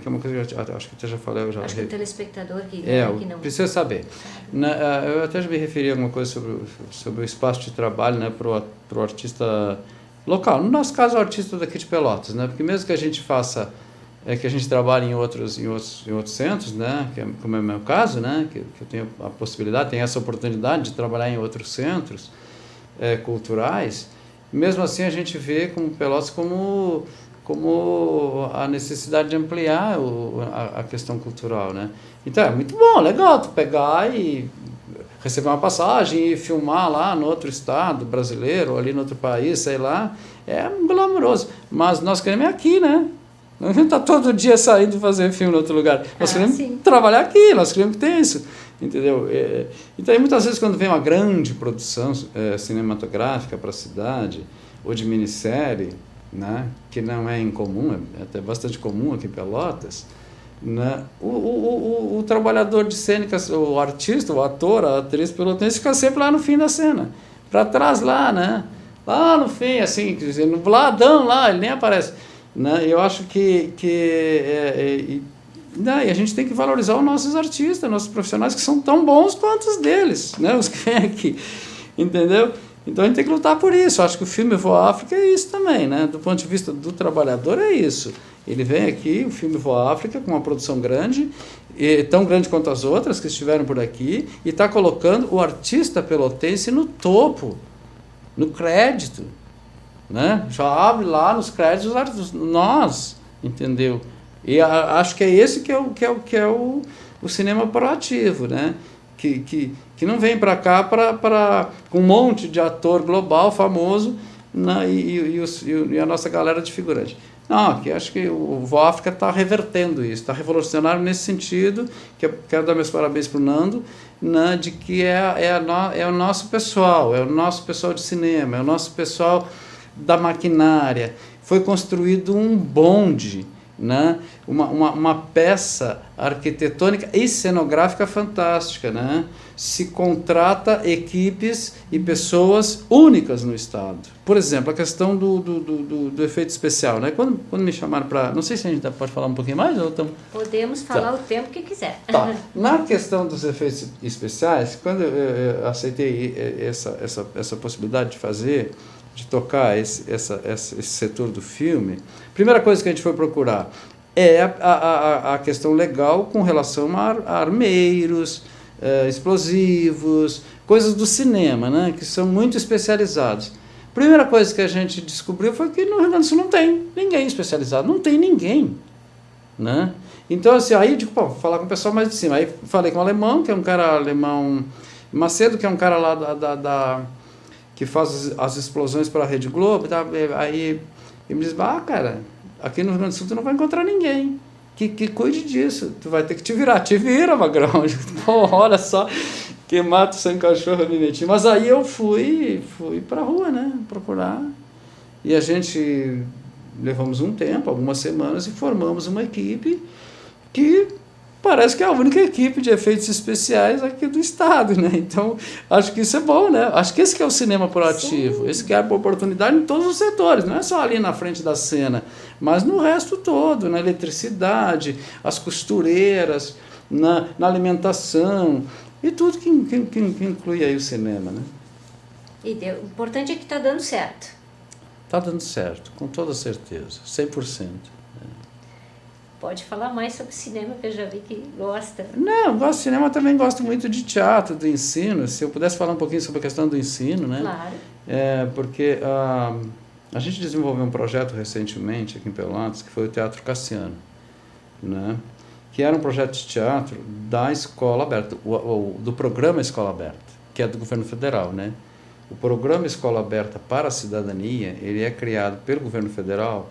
que é uma coisa que eu acho que eu já falei, acho que o telespectador que não precisa saber. Eu até já me referi a alguma coisa sobre o espaço de trabalho, né, pro artista local. No nosso caso, o artista daqui de Pelotas, né, porque mesmo que a gente faça, que a gente trabalhe em outros centros, né, como é o meu caso, né, que eu tenho a possibilidade, tenho essa oportunidade de trabalhar em outros centros culturais. Mesmo assim, a gente vê como Pelotas como a necessidade de ampliar a questão cultural, né? Então, é muito bom, legal tu pegar e receber uma passagem e filmar lá no outro estado brasileiro, ou ali no outro país, sei lá, é glamouroso. Mas nós queremos aqui, né? Nós não está todo dia saindo fazer filme em outro lugar. Nós queremos trabalhar aqui, nós queremos que tenha isso. Entendeu? Então, muitas vezes, quando vem uma grande produção cinematográfica para a cidade, ou de minissérie, né, que não é incomum, é até bastante comum aqui em Pelotas, né, o trabalhador de cênica, o artista, o ator, a atriz pelotense fica sempre lá no fim da cena, para trás lá, né? Lá no fim, assim, no ladão lá, ele nem aparece. Né? Eu acho e a gente tem que valorizar os nossos artistas, nossos profissionais, que são tão bons quanto os deles, né? Os que vêm aqui, entendeu? Então a gente tem que lutar por isso. Eu acho que o filme Voa África é isso também, né? Do ponto de vista do trabalhador é isso. Ele vem aqui, o filme Voa África, com uma produção grande, tão grande quanto as outras que estiveram por aqui, e está colocando o artista pelotense no topo, no crédito, né? Já abre lá nos créditos nós, entendeu? E acho que é esse que é o cinema proativo, né? Que não vem para cá com um monte de ator global famoso, né? E a nossa galera de figurante. Não, aqui acho que o Voa África está revertendo isso, está revolucionário nesse sentido, que eu quero dar meus parabéns para o Nando, né? De que é o nosso pessoal de cinema, é o nosso pessoal da maquinária. Foi construído um bonde, né? Uma peça arquitetônica e cenográfica fantástica, né? Se contrata equipes e pessoas únicas no estado. Por exemplo, a questão do efeito especial, né? Quando me chamaram para... Não sei se a gente pode falar um pouquinho mais? Ou Podemos falar o tempo que quiser. Tá. Na questão dos efeitos especiais, quando eu aceitei essa possibilidade de tocar esse setor do filme, a primeira coisa que a gente foi procurar é a questão legal com relação a armeiros, explosivos, coisas do cinema, né, que são muito especializados. A primeira coisa que a gente descobriu foi que no Rio Grande do Sul não tem ninguém especializado, não tem ninguém, né? Então, assim, aí eu digo, vou falar com o pessoal mais de cima. Aí falei com o alemão, que é um cara alemão, Macedo, que é um cara lá que faz as explosões para a Rede Globo, tá? Aí ele me diz, cara, aqui no Rio Grande do Sul tu não vai encontrar ninguém que cuide disso, tu vai ter que te vira, magrão. Pô, olha só, que mato sem cachorro me meti. Mas aí eu fui para a rua, né, procurar, e a gente levamos um tempo, algumas semanas, e formamos uma equipe que parece que é a única equipe de efeitos especiais aqui do estado, né? Então, acho que isso é bom, né? Acho que esse que é o cinema proativo. Sim. Esse que é a oportunidade em todos os setores, não é só ali na frente da cena, mas no resto todo, na eletricidade, as costureiras, na alimentação e tudo que inclui aí o cinema, né? E o importante é que está dando certo. Está dando certo, com toda certeza, 100%. Pode falar mais sobre cinema, que eu já vi que gosta. Não, gosto de cinema, também gosto muito de teatro, do ensino. Se eu pudesse falar um pouquinho sobre a questão do ensino, né? Claro. Porque a gente desenvolveu um projeto recentemente aqui em Pelotas, que foi o Teatro Cassiano, né? Que era um projeto de teatro da Escola Aberta, do programa Escola Aberta, que é do governo federal, né? O programa Escola Aberta para a Cidadania, ele é criado pelo governo federal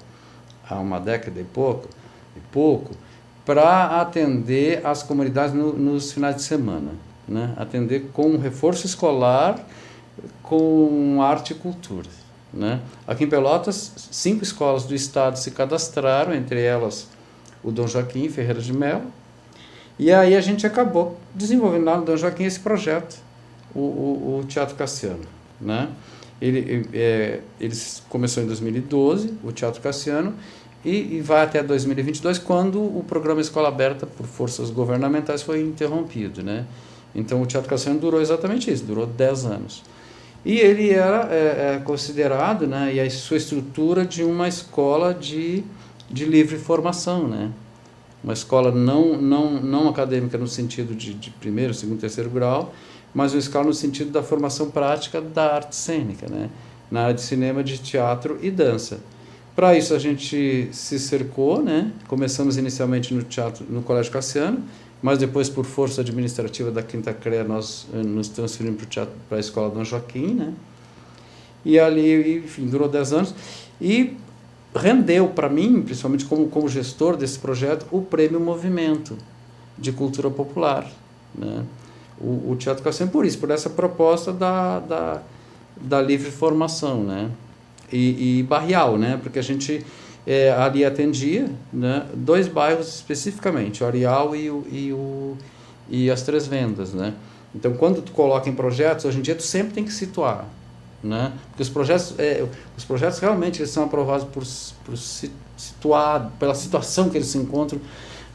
há uma década e pouco, para atender as comunidades nos finais de semana, né? Atender com um reforço escolar, com arte e cultura, né? Aqui em Pelotas, 5 escolas do estado se cadastraram, entre elas o Dom Joaquim Ferreira de Mello, e aí a gente acabou desenvolvendo lá no Dom Joaquim esse projeto, o Teatro Cassiano, né? Ele começou em 2012, o Teatro Cassiano, e vai até 2022, quando o programa Escola Aberta, por forças governamentais, foi interrompido, né? Então, o Teatro Cassiano durou exatamente isso, durou 10 anos. E ele era considerado, né, e a sua estrutura de uma escola de livre formação, né? Uma escola não acadêmica no sentido de primeiro, segundo, terceiro grau, mas uma escola no sentido da formação prática da arte cênica, né? Na área de cinema, de teatro e dança. Para isso a gente se cercou, né? Começamos inicialmente no teatro, no Colégio Cassiano, mas depois, por força administrativa da Quinta CREA, nós nos transferimos para a Escola Dom Joaquim, né? E ali, enfim, durou 10 anos e rendeu para mim, principalmente como gestor desse projeto, o Prêmio Movimento de Cultura Popular, né? O Teatro Cassiano, por isso, por essa proposta da livre formação, né? E barrial, né? Porque a gente ali atendia, né, 2 bairros especificamente, o Areal e as Três Vendas, né? Então, quando tu coloca em projetos, hoje em dia tu sempre tem que situar, né? Porque os projetos realmente eles são aprovados por situar, pela situação que eles se encontram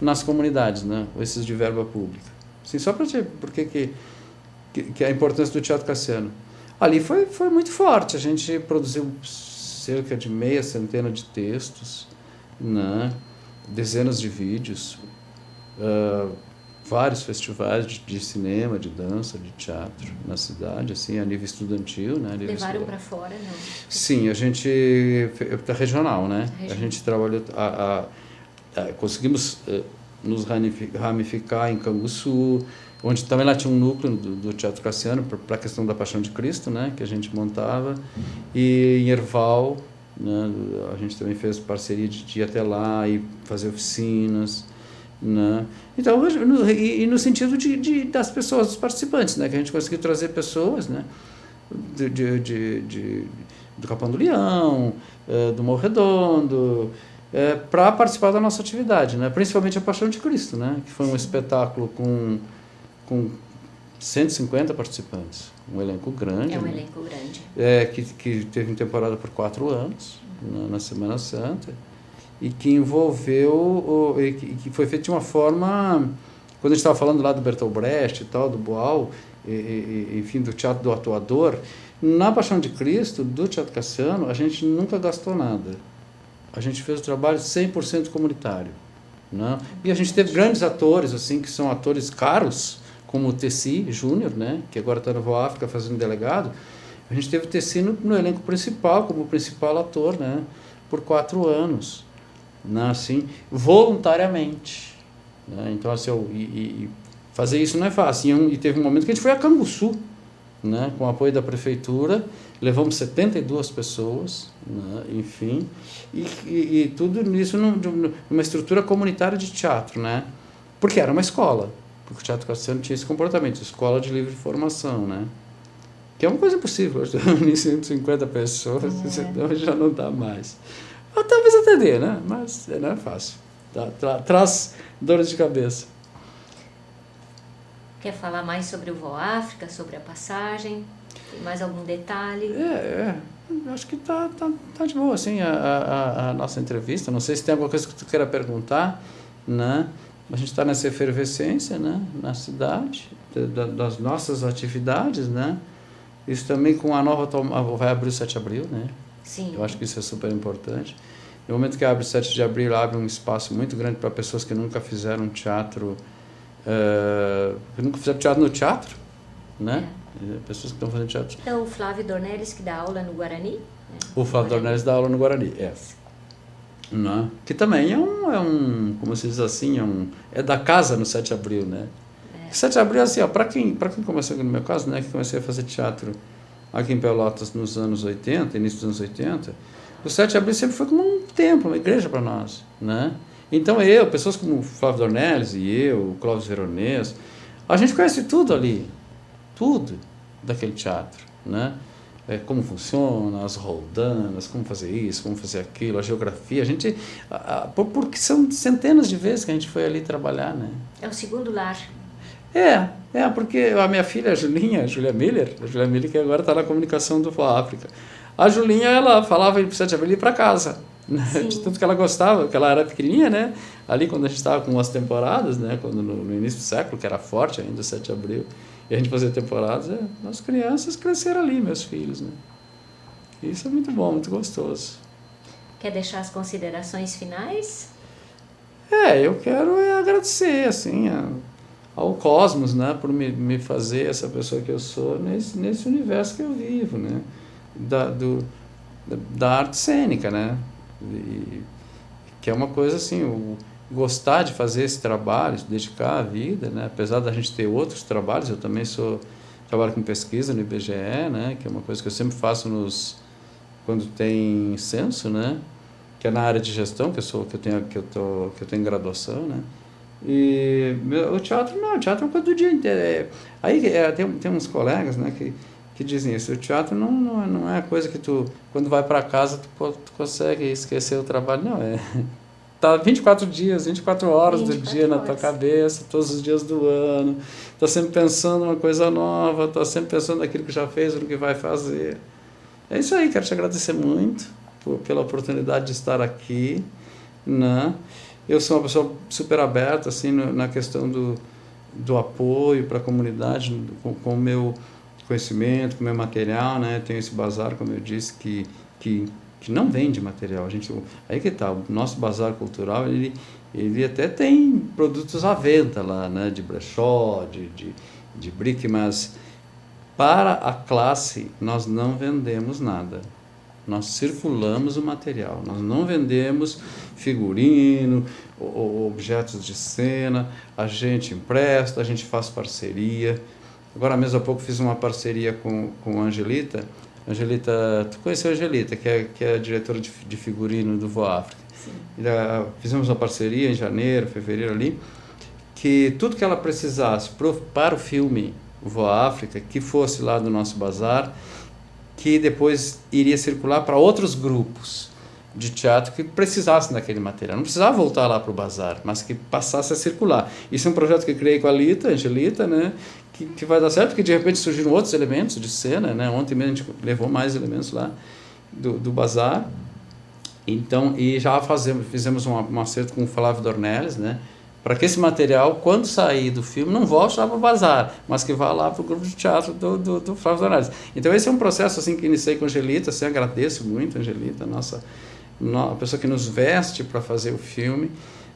nas comunidades, né? Esses de verba pública. Assim, só para dizer porque que a importância do Teatro Cassiano. Ali foi muito forte, a gente produziu cerca de meia centena de textos, né? Dezenas de vídeos, vários festivais de cinema, de dança, de teatro na cidade, assim, a nível estudantil, né? Levaram para fora, não? Sim, a gente regional, né? A gente trabalhou, conseguimos nos ramificar em Canguçu, onde também lá tinha um núcleo do Teatro Cassiano para a questão da Paixão de Cristo, né, que a gente montava, e em Erval, né, a gente também fez parceria de ir até lá e fazer oficinas, né. Então, no sentido das pessoas, dos participantes, né, que a gente conseguiu trazer pessoas, né, do Capão do Leão, do Morro Redondo, para participar da nossa atividade, né, principalmente a Paixão de Cristo, né, que foi um espetáculo com 150 participantes, um elenco grande. É um elenco grande. Que teve temporada por 4 anos, na Semana Santa, e que envolveu, que foi feito de uma forma, quando a gente estava falando lá do Bertolt Brecht e tal, do Boal, enfim, do teatro do atuador, na Paixão de Cristo, do Teatro Cassiano, a gente nunca gastou nada. A gente fez o trabalho 100% comunitário, né? E a gente teve grandes atores, assim, que são atores caros, como o Tessi Júnior, né, que agora está na Nova África fazendo delegado. A gente teve o Tessi no elenco principal, como principal ator, né, por 4 anos, né, assim, voluntariamente, né? Então, assim, fazer isso não é fácil. E teve um momento que a gente foi a Canguçu, né, com o apoio da prefeitura, levamos 72 pessoas, né, enfim, e tudo isso numa estrutura comunitária de teatro, né, porque era uma escola. Porque o Teatro Cassiano tinha esse comportamento, escola de livre formação, né? Que é uma coisa impossível, hoje tem 150 pessoas, então já não dá mais. Talvez até dê, né? Mas não é fácil, traz dores de cabeça. Quer falar mais sobre o Voáfrica, sobre a passagem? Tem mais algum detalhe? Acho que tá de boa, assim, a nossa entrevista. Não sei se tem alguma coisa que tu queira perguntar, né? A gente está nessa efervescência, né? Na cidade, das nossas atividades, né? Isso também com a nova... Vai abrir o 7 de abril, né? Sim. Eu acho que isso é super importante. No momento que abre o 7 de abril, abre um espaço muito grande para pessoas que nunca fizeram teatro, que nunca fizeram teatro no teatro, né? Pessoas que estão fazendo teatro. Então, o Flávio Dornelles, que dá aula no Guarani? Né? O Flávio Dornelles dá aula no Guarani, Né? Que também é um, como se diz assim, é da casa no 7 de abril, né? 7 de abril, assim, para quem começou aqui no meu caso, né, que comecei a fazer teatro aqui em Pelotas nos anos 80, início dos anos 80, o 7 de abril sempre foi como um templo, uma igreja para nós, né? Então pessoas como o Flávio Dornelles e eu, o Clóvis Veronês, a gente conhece tudo ali, tudo daquele teatro, né? Como funciona, as roldanas, como fazer isso, como fazer aquilo, a geografia, a gente... porque são centenas de vezes que a gente foi ali trabalhar, né? É o segundo lar. Porque a minha filha, a Julia Miller, que agora está na comunicação do Voáfrica, a Julinha, ela falava em 7 de abril ir para casa, né? De tudo que ela gostava, que ela era pequenininha, né? Ali quando a gente estava com as temporadas, né? Quando no início do século, que era forte ainda, o 7 de abril, e a gente fazia temporadas, as crianças cresceram ali, meus filhos, né? Isso é muito bom, muito gostoso. Quer deixar as considerações finais? Eu quero agradecer, assim, ao cosmos, né, por me fazer essa pessoa que eu sou nesse universo que eu vivo, né, da arte cênica, né, que é uma coisa assim, gostar de fazer esse trabalho, se dedicar à vida, né, apesar da gente ter outros trabalhos, eu também trabalho com pesquisa no IBGE, né, que é uma coisa que eu sempre faço quando tem censo, né, que é na área de gestão, que eu tenho graduação, né. E o teatro não, o teatro é uma coisa do dia inteiro. Tem uns colegas, né, que dizem isso, o teatro não é coisa que tu, quando vai para casa, tu consegue esquecer o trabalho, não, tá 24 dias, 24 horas do dia na tua cabeça, todos os dias do ano, tá sempre pensando uma coisa nova, tá sempre pensando naquilo que já fez, no que vai fazer. É isso aí, quero te agradecer muito pela oportunidade de estar aqui, né? Eu sou uma pessoa super aberta assim, na questão do apoio para a comunidade, com o meu conhecimento, com o meu material, né? Tenho esse bazar, como eu disse, que não vende material. Aí que tá, o nosso bazar cultural, ele até tem produtos à venda lá, né? De brechó, de brick, mas para a classe nós não vendemos nada. Nós circulamos o material, nós não vendemos figurino, objetos de cena, a gente empresta, a gente faz parceria. Agora mesmo há pouco fiz uma parceria com a Angelita. Angelita, tu conheceu a Angelita, que é a diretora de figurino do Voáfrica. Fizemos uma parceria em janeiro, fevereiro ali, que tudo que ela precisasse para o filme Voáfrica, que fosse lá do nosso bazar, que depois iria circular para outros grupos de teatro que precisassem daquele material. Não precisava voltar lá para o bazar, mas que passasse a circular. Isso é um projeto que eu criei com a Angelita, né, que vai dar certo, porque de repente surgiram outros elementos de cena, né? Ontem mesmo a gente levou mais elementos lá do bazar. Então, e já fizemos um acerto com o Flávio Dornelles, né, para que esse material, quando sair do filme, não volte lá para o bazar, mas que vá lá para o grupo de teatro do Flávio Dornelles. Então, esse é um processo assim, que iniciei com a Angelita, assim, agradeço muito a Angelita, a pessoa que nos veste para fazer o filme,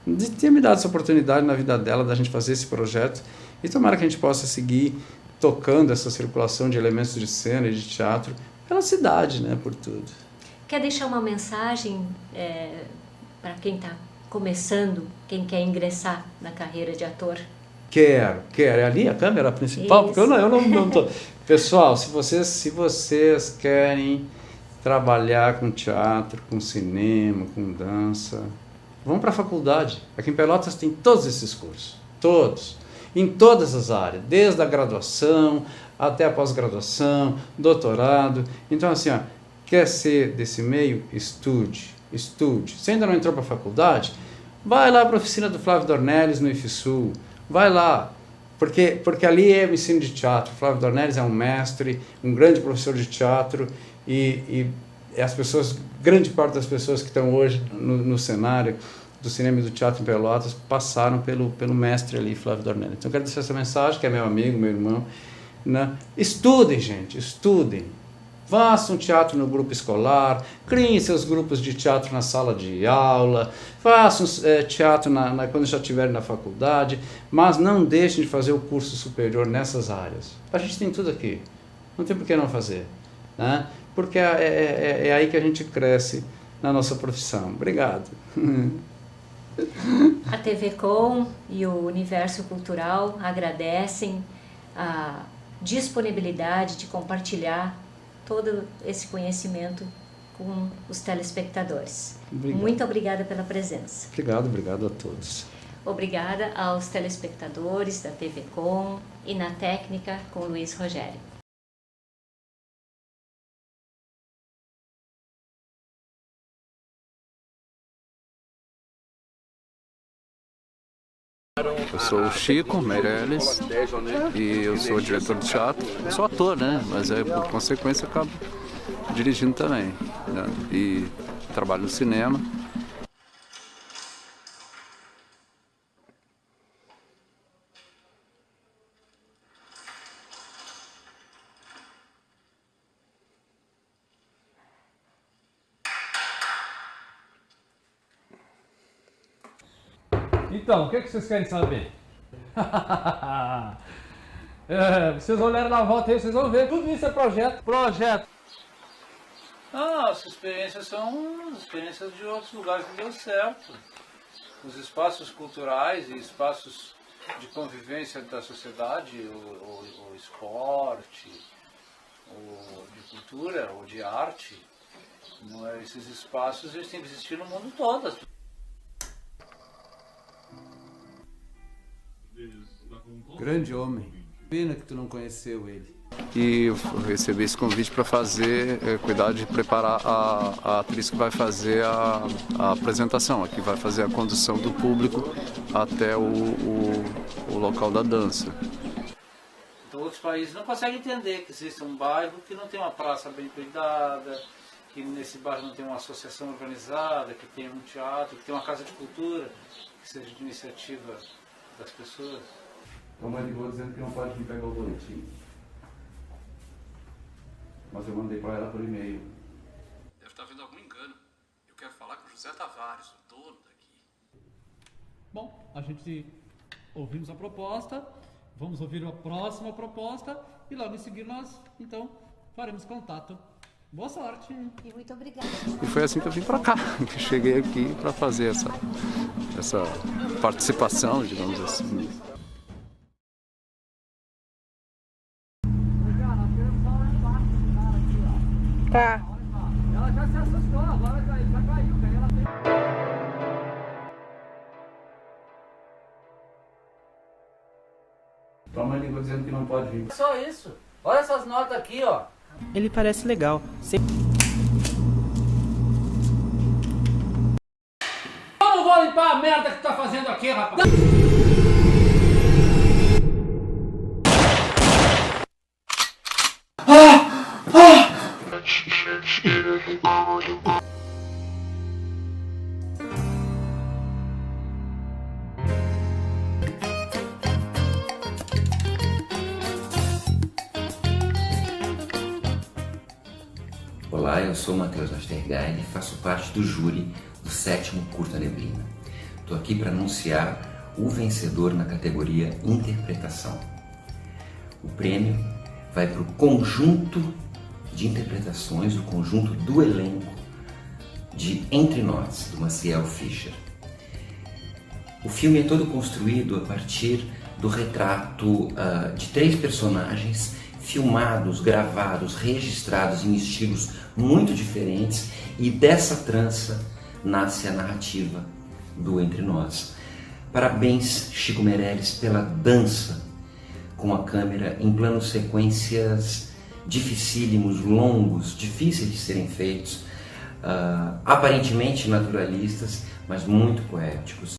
de ter me dado essa oportunidade na vida dela, da gente fazer esse projeto, e tomara que a gente possa seguir tocando essa circulação de elementos de cena e de teatro pela cidade, né, por tudo. Quer deixar uma mensagem para quem está começando, quem quer ingressar na carreira de ator? Quero. É ali a câmera principal? Isso. Porque eu não tô... Pessoal, se vocês querem trabalhar com teatro, com cinema, com dança, vão para a faculdade. Aqui em Pelotas tem todos esses cursos. Todos. Em todas as áreas. Desde a graduação até a pós-graduação, doutorado. Então, assim, quer ser desse meio? Estude. Se ainda não entrou para a faculdade, vai lá para a oficina do Flávio Dornelles no IFSU, vai lá, Porque ali é o ensino de teatro. Flávio Dornelles é um mestre, um grande professor de teatro e as pessoas, grande parte das pessoas que estão hoje no cenário do cinema e do teatro em Pelotas passaram pelo mestre ali, Flávio Dornelles. Então eu quero deixar essa mensagem, que é meu amigo, meu irmão, né? Estudem, gente, estudem. Façam teatro no grupo escolar, criem seus grupos de teatro na sala de aula, façam teatro quando já estiverem na faculdade, mas não deixem de fazer o curso superior nessas áreas. A gente tem tudo aqui, não tem por que não fazer, né? Porque é aí que a gente cresce na nossa profissão. Obrigado. A TV Com e o Universo Cultural agradecem a disponibilidade de compartilhar todo esse conhecimento com os telespectadores. Obrigado. Muito obrigada pela presença. Obrigado a todos. Obrigada aos telespectadores da TV Com e na técnica com Luiz Rogério. Eu sou o Chico Meirelles e eu sou diretor de teatro. Eu sou ator, né? Mas por consequência acabo dirigindo também, né? E trabalho no cinema. Então, o que vocês querem saber? Vocês olharem na volta aí, vocês vão ver. Tudo isso é projeto. Projeto. As experiências são experiências de outros lugares que deu certo. Os espaços culturais e espaços de convivência da sociedade, o esporte, ou de cultura, ou de arte, esses espaços eles têm que existir no mundo todo. Grande homem. Pena que tu não conheceu ele. E eu recebi esse convite para cuidar de preparar a atriz que vai fazer a apresentação, a que vai fazer a condução do público até o local da dança. Então outros países não conseguem entender que existe um bairro que não tem uma praça bem cuidada, que nesse bairro não tem uma associação organizada, que tem um teatro, que tem uma casa de cultura, que seja de iniciativa das pessoas. A mãe ligou dizendo que não pode vir pegar o boletim. Mas eu mandei para ela por e-mail. Deve estar havendo algum engano. Eu quero falar com o José Tavares, o dono daqui. Bom, a gente ouvimos a proposta, vamos ouvir a próxima proposta e logo em seguida nós, então, faremos contato. Boa sorte! E muito obrigada. E foi assim que eu vim para cá, que cheguei aqui para fazer essa participação, digamos assim. Tá. Ela já se assustou, agora já caiu, ela tem... Tua mãe ligou dizendo que não pode vir. Só isso. Olha essas notas aqui, ó. Ele parece legal. Eu não vou limpar a merda que tu tá fazendo aqui, rapaz! Olá, eu sou Matheus Astergain e faço parte do júri do 7º Curta Neblina. Estou aqui para anunciar o vencedor na categoria Interpretação. O prêmio vai para o conjunto de interpretações, o conjunto do elenco de Entre Nós, do Maciel Fischer. O filme é todo construído a partir do retrato de 3 personagens filmados, gravados, registrados em estilos muito diferentes, e dessa trança nasce a narrativa do Entre Nós. Parabéns, Chico Meirelles, pela dança com a câmera em planos sequências dificílimos, longos, difíceis de serem feitos, aparentemente naturalistas, mas muito poéticos.